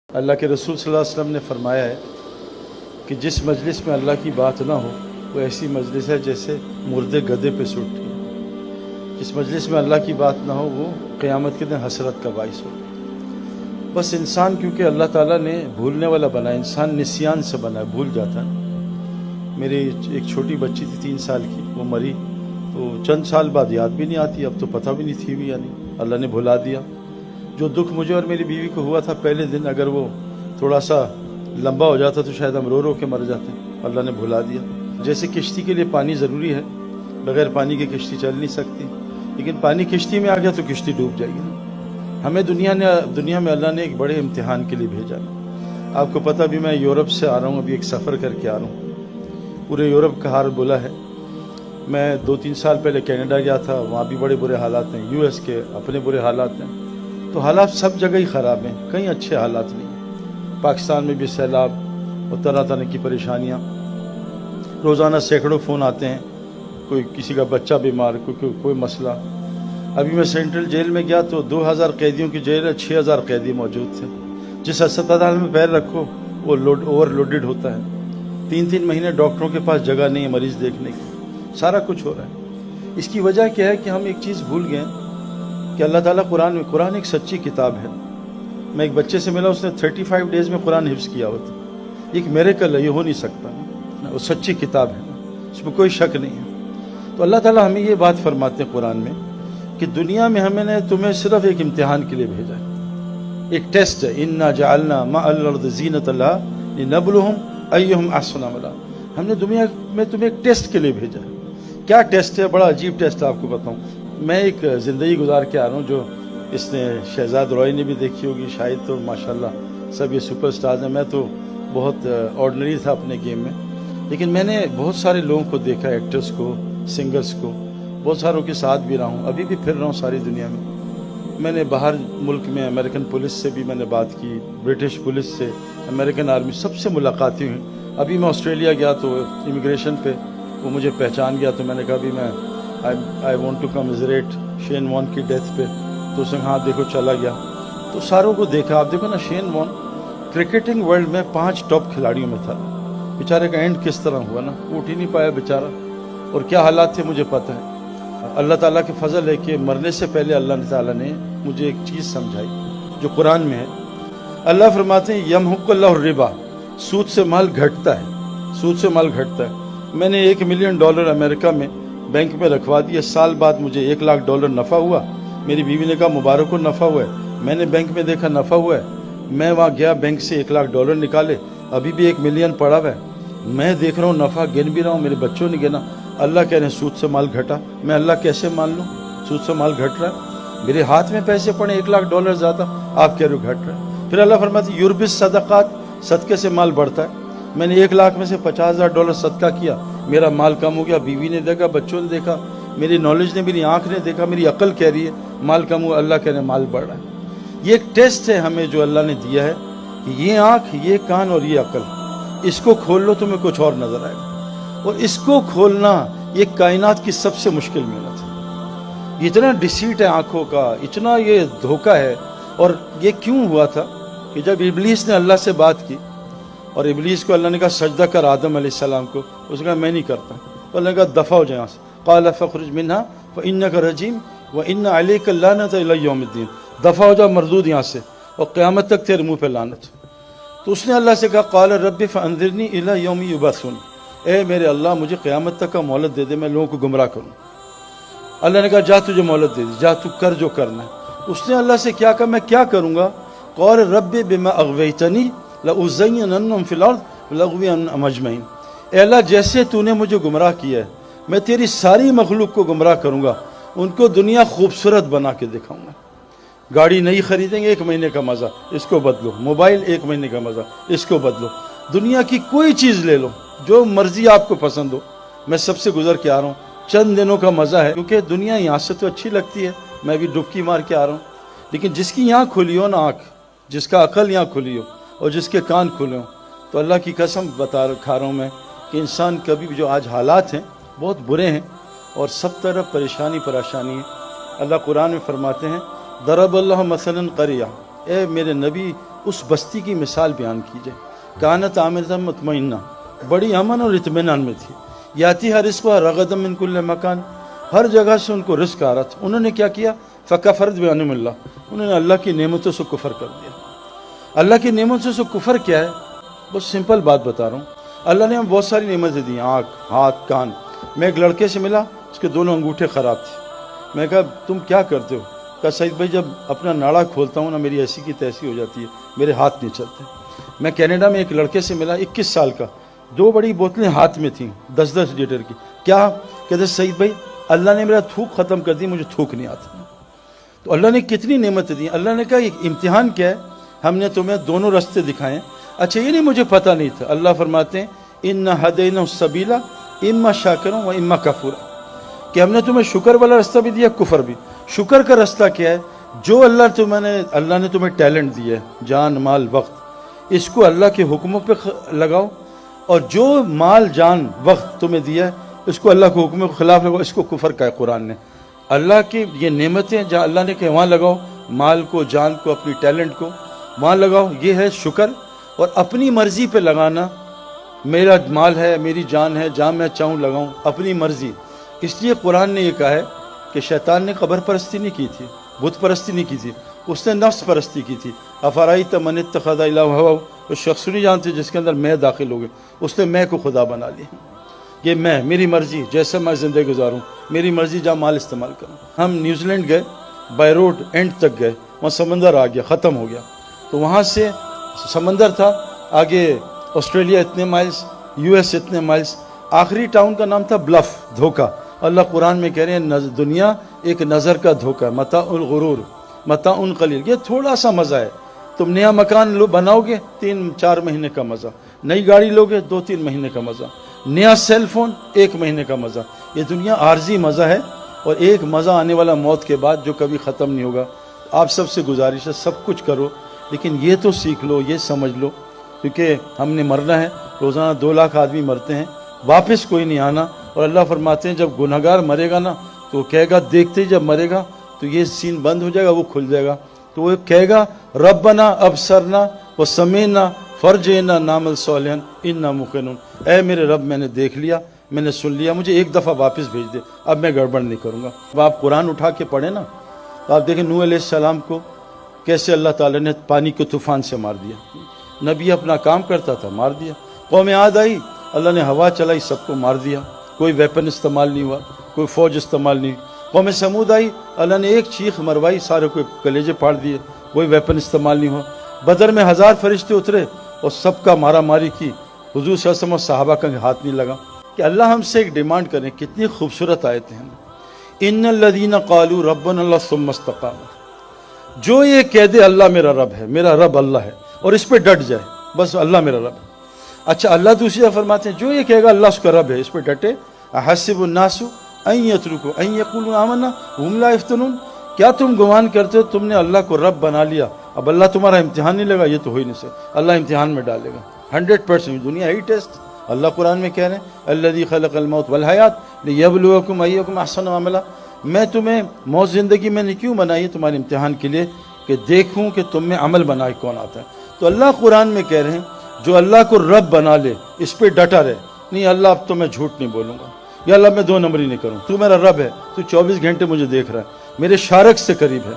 अल्लाह के रसूल सल्लल्लाहु अलैहि वसल्लम ने फरमाया है कि जिस मजलिस में अल्लाह की बात ना हो वो ऐसी मजलिस है जैसे मुर्दे गधे पे सुटती है। जिस मजलिस में अल्लाह की बात ना हो वो क़यामत के दिन हसरत का बाइस हो। बस इंसान क्योंकि अल्लाह ताला ने भूलने वाला बनाया, इंसान निस्यान से बना है, भूल जाता है। मेरी एक छोटी बच्ची थी 3 साल की, वो मरी तो चंद साल बाद याद भी नहीं आती, अब तो पता भी नहीं थी भी या नहीं, अल्लाह ने भुला दिया। जो दुख मुझे और मेरी बीवी को हुआ था पहले दिन, अगर वो थोड़ा सा लंबा हो जाता तो शायद हम रो रो के मर जाते, अल्लाह ने भुला दिया। जैसे किश्ती के लिए पानी ज़रूरी है, बगैर पानी के किश्ती चल नहीं सकती, लेकिन पानी किश्ती में आ गया तो किश्ती डूब जाएगी। हमें दुनिया में अल्लाह ने एक बड़े इम्तिहान के लिए भेजा। आपको पता भी, मैं यूरोप से आ रहा हूँ, अभी एक सफ़र करके आ रहा हूँ। पूरे यूरोप का हाल बुरा है। मैं 2-3 साल पहले कनाडा गया था, वहाँ भी बड़े बुरे हालात हैं। यूएस के अपने बुरे हालात हैं, तो हालात सब जगह ही ख़राब हैं, कहीं अच्छे हालात नहीं। पाकिस्तान में भी सैलाब और तरह तरह की परेशानियाँ, रोज़ाना सैकड़ों फ़ोन आते हैं, कोई किसी का बच्चा बीमार, कोई मसला। अभी मैं सेंट्रल जेल में गया तो 2000 कैदियों की जेल है, 6000 कैदी मौजूद थे। जिस अस्पताल में पैर रखो वो ओवरलोडेड होता है। 3-3 महीने डॉक्टरों के पास जगह नहीं है मरीज़ देखने की। सारा कुछ हो रहा है। इसकी वजह क्या है कि हम एक चीज़ भूल गए कि अल्लाह ताला कुरान एक सच्ची किताब है। मैं एक बच्चे से मिला, उसने 35 डेज़ में कुरान हिफ्ज़ किया हुआ था। एक मिरेकल है, ये हो नहीं सकता। वो सच्ची किताब है, इसमें कोई शक नहीं है। तो अल्लाह ताला हमें ये बात फरमाते हैं कुरान में कि दुनिया में हमने तुम्हें सिर्फ एक इम्तिहान के लिए भेजा है, एक टेस्ट है। इन्ना जअलना मअल अर्दि ज़ीनतन लहा लिनब्लुहुम अय्युहुम अहसनु अमला। हमने दुनिया में तुम्हें एक टेस्ट के लिए भेजा है। क्या टेस्ट है? बड़ा अजीब टेस्ट है, आपको बताऊँ। मैं एक ज़िंदगी गुजार के आ रहा हूँ जो इसने शहजाद रॉय ने भी देखी होगी शायद, तो माशाल्लाह सब ये सुपरस्टार्स हैं। मैं तो बहुत ऑर्डिनरी था अपने गेम में, लेकिन मैंने बहुत सारे लोगों को देखा, एक्टर्स को, सिंगर्स को, बहुत सारों के साथ भी रहा हूँ, अभी भी फिर रहा हूँ सारी दुनिया में। मैंने बाहर मुल्क में अमेरिकन पुलिस से भी मैंने बात की, ब्रिटिश पुलिस से, अमेरिकन आर्मी, सबसे मुलाकातें हुई। अभी मैं ऑस्ट्रेलिया गया तो इमिग्रेशन पे वो मुझे पहचान गया, तो मैंने कहा भी मैं I want to commiserate Shane Warne की डेथ पे, तो उसने हाँ देखो चला गया। तो सारों को देखा। आप देखो ना, शेन वॉन क्रिकेटिंग वर्ल्ड में 5 टॉप खिलाड़ियों में था। बेचारे का एंड किस तरह हुआ ना, उठ ही नहीं पाया बेचारा, और क्या हालात थे मुझे पता है। अल्लाह ताला के फजल है कि मरने से पहले अल्लाह ताला ने मुझे एक चीज़ समझाई जो कुरान में है। अल्लाह फरमाते हैं यमहुक्कुल्लाहु रिबा, सूद से माल घटता है, सूद से माल घटता है। मैंने $1 मिलियन अमेरिका में बैंक में रखवा दिया। साल बाद मुझे $1 लाख नफ़ा हुआ। मेरी बीवी ने कहा मुबारक हो, नफ़ा हुआ है। मैंने बैंक में देखा नफ़ा हुआ है। मैं वहाँ गया, बैंक से $1 लाख निकाले, अभी भी 1 मिलियन पड़ा हुआ है। मैं देख रहा हूँ नफ़ा गिन भी रहा हूँ, मेरे बच्चों ने गिना। अल्लाह कह रहे हैं सूद से माल घटा। मैं अल्लाह कैसे मान लूँ? सूद से माल घट रहा है, मेरे हाथ में पैसे पड़े $1 लाख ज़्यादा, आप कह रहे हो घट रहा है। फिर अल्लाह फरमाती युर्बिस सदक़ात, सदक़े से माल बढ़ता है। मैंने $1 लाख में से $50,000 सदका किया, मेरा माल कम हो गया। बीवी ने देखा, बच्चों ने देखा, मेरी नॉलेज ने, मेरी आँख ने देखा, मेरी अकल कह रही है माल कम हुआ। अल्लाह कह रहे हैं माल बढ़ रहा है। ये एक टेस्ट है हमें जो अल्लाह ने दिया है कि ये आँख, ये कान और ये अकल, इसको खोल लो तुम्हें कुछ और नजर आएगा। और इसको खोलना ये कायनात की सबसे मुश्किल मेहनत है। इतना डिसीट है आँखों का, इतना ये धोखा है। और ये क्यों हुआ था कि जब इब्लीस ने अल्लाह से बात की और इब्लीस को अल्लाह ने कहा सजदा कर आदम अलैहिस्सलाम को, उसने कहा मैं नहीं करता। तो अल्लाह ने कहा दफ़ा हो जाए यहाँ से। क़ाल फ़ख़्रुज मिन्हा फ़इन्नका रजीम व इन्ना अलैका लानत इला यौमिद्दीन। दफ़ा हो जा मरदूद यहाँ से, और क़यामत तक तेरे मुँह पे लानत। तो उसने अल्लाह से कहा क़ाल रब्बि फ़अन्ज़िरनी इला यौमि युबअसून, ए मेरे अल्लाह मुझे क़यामत तक का मोहलत दे दे, मैं लोगों को गुमराह करूँ। अल्लाह ने कहा जा तुझे मोहलत दे दी, जा तू कर जो करना है। उसने अल्लाह से क्या कहा, मैं क्या करूँगा? क़ाल रब्बि बिमा अग़वैतनी लउज़य्यिनन्नहुम फ़िल अर्ज़ वलअग़वियन्नहुम अजमईन। ए अल्लाह जैसे तूने मुझे गुमराह किया है, मैं तेरी सारी मखलूक को गुमराह करूँगा, उनको दुनिया खूबसूरत बना के दिखाऊँगा। गाड़ी नहीं खरीदेंगे, 1 महीने का मज़ा, इसको बदलो। मोबाइल 1 महीने का मज़ा, इसको बदलो। दुनिया की कोई चीज़ ले लो, जो मर्ज़ी आपको पसंद हो। मैं सबसे गुजर के आ रहा हूँ, चंद दिनों का मज़ा है, क्योंकि दुनिया यहाँ से तो अच्छी लगती है, मैं भी डुबकी मार के आ रहा हूँ। लेकिन जिसकी यहाँ खुली हो ना आँख, जिसका अकल यहाँ खुली हो और जिसके कान खुले हों, तो अल्लाह की कसम खा रहा हूँ मैं कि इंसान कभी भी, जो आज हालात हैं बहुत बुरे हैं और सब तरफ परेशानी परेशानी है। अल्लाह कुरान में फरमाते हैं दरबल्लाहु मसलन क़रिया, ए मेरे नबी اس بستی کی مثال بیان کی جائے. کانت عامرۃ مطمئنہ، بڑی امن اور اطمینان میں تھی. یاتی ہر رزق رغدا من کل مکان، ہر جگہ سے ان کو رزق آ رہا تھا. انہوں نے کیا کیا؟ فکفرت بانعم اللہ، انہوں نے اللہ کی نعمتوں سے کفر کر دیا. اللہ کی نعمتوں سے کفر کیا ہے؟ بہت سمپل بات بتا رہا ہوں. اللہ نے ہم بہت ساری نعمتیں دی، آنکھ، ہاتھ، کان. میں ایک لڑکے سے ملا، اس کے دونوں انگوٹھے خراب تھے. میں کہا تم کیا کرتے ہو؟ کہا سعید بھائی جب اپنا ناڑا کھولتا ہوں نا میری ایسی کی تیسی ہو جاتی ہے، میرے ہاتھ نہیں چلتے. میں کینیڈا میں ایک لڑکے سے ملا 21 سال کا، 2 بڑی بوتلیں ہاتھ میں تھیں 10-10 لیٹر کی. کیا کہتے سعید بھائی اللہ نے میرا تھوک ختم کر دی، مجھے تھوک نہیں آتا. تو اللہ نے کتنی نعمتیں دی. اللہ نے کہا یہ امتحان کیا ہے؟ ہم نے تمہیں دونوں راستے دکھائے. اچھا یہ نہیں مجھے پتہ نہیں تھا. اللہ فرماتے ہیں اِنَّا ہَدَيْنَاهُ السَّبِيلَ اِمَّا شَاكِرًا وَإِمَّا كَفُورًا، کہ ہم نے تمہیں شکر والا راستہ بھی دیا، کفر بھی. شکر کا راستہ کیا ہے؟ جو اللہ نے تمہیں ٹیلنٹ دیا ہے، جان، مال، وقت، اس کو اللہ کے حکموں پہ لگاؤ. اور جو مال، جان، وقت تمہیں دیا ہے اس کو اللہ کے حکموں کے خلاف لگاؤ. اس کو کفر کہا ہے قرآن نے. اللہ کی یہ نعمتیں جہاں اللہ نے کہ وہاں لگاؤ، مال کو، جان کو، اپنی ٹیلنٹ کو وہاں لگاؤ. یہ ہے شکر. اور اپنی مرضی پہ لگانا، میرا مال ہے، میری جان ہے، جہاں میں چاہوں لگاؤں، اپنی مرضی. اس لیے قرآن نے یہ کہا ہے کہ شیطان نے قبر پرستی نہیں کی تھی، بت پرستی نہیں کی تھی، اس نے نفس پرستی کی تھی. افرائیت من اتخذ الہ ہواہ، وہ شخص نہیں جانتے جس کے اندر میں داخل ہو گئے، اس نے میں کو خدا بنا لی. یہ میں، میری مرضی، جیسا میں زندگی گزاروں، میری مرضی جہاں مال استعمال کروں. ہم نیوزی لینڈ گئے، بائی روڈ اینڈ تک گئے، وہاں سمندر آ گیا، ختم ہو گیا. تو وہاں سے سمندر تھا، آگے آسٹریلیا اتنے مائلز، یو ایس اتنے مائلز. آخری ٹاؤن کا نام تھا بلف، دھوکہ. اللہ قرآن میں کہہ رہے ہیں دنیا ایک نظر کا دھوکہ ہے، متاع الغرور، متاع قلیل. یہ تھوڑا سا مزہ ہے. تم نیا مکان بناؤ گے 3-4 مہینے کا مزہ، نئی گاڑی لوگے 2-3 مہینے کا مزہ، نیا سیل فون 1 مہینے کا مزہ. یہ دنیا عارضی مزہ ہے، اور ایک مزہ آنے والا موت کے بعد جو کبھی ختم نہیں ہوگا. آپ سب سے گزارش ہے سب کچھ کرو، لیکن یہ تو سیکھ لو، یہ سمجھ لو، کیونکہ ہم نے مرنا ہے. روزانہ 2 لاکھ آدمی مرتے ہیں، واپس کوئی نہیں آنا. اور اللہ فرماتے ہیں جب گنہگار مرے گا نا تو وہ کہے گا، دیکھتے ہی جب مرے گا تو یہ سین بند ہو جائے گا، وہ کھل جائے گا. تو وہ کہے گا ربنا ابصرنا وسمعنا فرجعنا نعمل صالحا انا موقنون. اے میرے رب، میں نے دیکھ لیا، میں نے سن لیا، مجھے ایک دفعہ واپس بھیج دے، اب میں گڑبڑ نہیں کروں گا. اب آپ قرآن اٹھا کے پڑھیں نا تو آپ دیکھیں نوح علیہ السلام کو کیسے اللہ تعالیٰ نے پانی کے طوفان سے مار دیا. نبی اپنا کام کرتا تھا، مار دیا. قوم عاد آئی، اللہ نے ہوا چلائی، سب کو مار دیا. کوئی ویپن استعمال نہیں ہوا، کوئی فوج استعمال نہیں. قوم سمود آئی، اللہ نے ایک چیخ مروائی، سارے کو کلیجے پھاڑ دیے، کوئی ویپن استعمال نہیں ہوا. بدر میں 1000 فرشتے اترے اور سب کا مارا ماری کی، حضور صلی اللہ علیہ وسلم اور صحابہ کا ہاتھ نہیں لگا. کہ اللہ ہم سے ایک ڈیمانڈ کریں. کتنی خوبصورت آیتیں ہیں. ان الذین قالوا ربنا اللہ ثم استقاموا، جو یہ کہہ دے اللہ میرا رب ہے، میرا رب اللہ ہے، اور اس پہ ڈٹ جائے، بس اللہ میرا رب ہے. اچھا اللہ دوسری جگہ فرماتے ہیں جو یہ کہے گا اللہ اس کا رب ہے، اس پہ ڈٹے. احسب الناس ان یترکوا ان یقولوا آمنا وهم لا یفتنون، کیا تم گمان کرتے ہو تم نے اللہ کو رب بنا لیا، اب اللہ تمہارا امتحان نہیں لگا؟ یہ تو ہو ہی نہیں سکتا. اللہ امتحان میں ڈالے گا 100%. دنیا ہے ہی ٹیسٹ. اللہ قرآن میں کہہ رہے ہیں الذی خلق الموت والحیات لیبلوکم ایکم احسن عملا. میں تمہیں موت زندگی میں نے کیوں بنائی ہے؟ تمہارے امتحان کے لیے، کہ دیکھوں کہ تم میں عمل بنائے کون آتا ہے. تو اللہ قرآن میں کہہ رہے ہیں جو اللہ کو رب بنا لے اس پہ ڈٹا رہے. نہیں اللہ اب تو میں جھوٹ نہیں بولوں گا، یا اللہ میں 2 نمبری نہیں کروں، تو میرا رب ہے، تو 24 گھنٹے مجھے دیکھ رہا ہے، میرے شارک سے قریب ہے.